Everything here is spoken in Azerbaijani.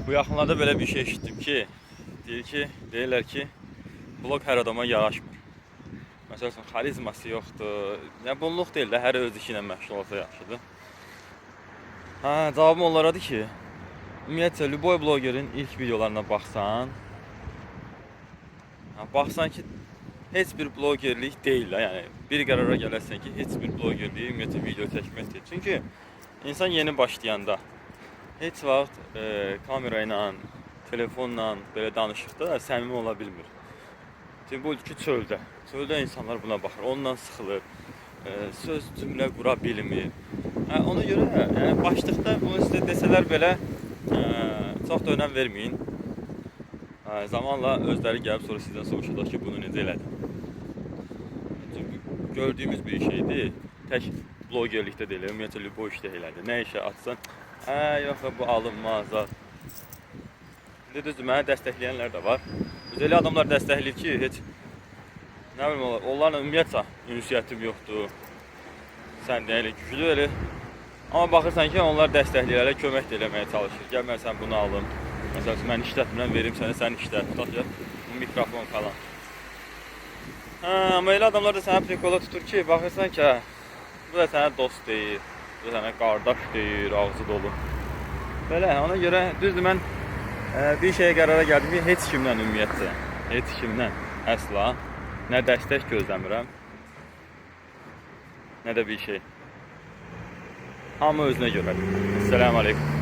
Bu yaxınlarda belə bir şey eşitdim ki, deyirlər ki, blog hər adama yaraşmır. Məsələn, xarizması yoxdur. Ya bunluq deyil də, hər öz işi ilə məşğul olsa yaxşıdır. Cavabım onlaradır ki, ümumiyyətlə, Lüboy blogerin ilk videolarına baxsan ki, heç bir blogerlik deyil də, yəni bir qərara gələrsən ki, heç bir blogerliyi ümumiyyətlə video çəkmək deyil. Çünki insan yeni başlayanda heç vaxt kamera ilə, telefonla belə danışıqda səmimi ola bilmir. Çünki bu ki çöldə. Çöldə insanlar buna baxır, ondan sıxılır, söz cümlə qura bilmir. Ona görə yəni başlıqda bunu sizə desələr belə çox da önəm verməyin. Zamanla özləri gəlib sonra sizdən soruşacaq ki, bunu necə elədin? Çünki gördüyümüz bir şeydir. Tək blogerlikdə deyil, ümumiyyətlə bu işdə elədir. Nə işə atsan, yox bu alınmaz. Düzdür, məni dəstəkləyənlər də var. Elə adamlar dəstəkləyir ki, heç nə bilim onlarla ümumiyyətlə ünsiyyətim yoxdur. Sən də elə güclü elə. Amma baxırsan ki, onlar dəstəkləyirlər, kömək də eləməyə çalışır. Gəl mən sən bunu alım. Məsələn, mən işlətmirəm, verim sənə, sən işlət. Tutaq ki, mikrofon falan. Amma elə adamlar da sənə prikola tutur ki, baxırsan ki, bu da sənə dost deyir, bu da sənə qardaş deyir, ağzı dolu. Belə, ona görə düzdür, mən bir şeyə qərara gəldim ki, heç kimdən ümumiyyətlə, heç kimdən əsla nə dəstək gözləmirəm, nə də bir şey. Hamı özünə görədir. Esselamu Aleyküm.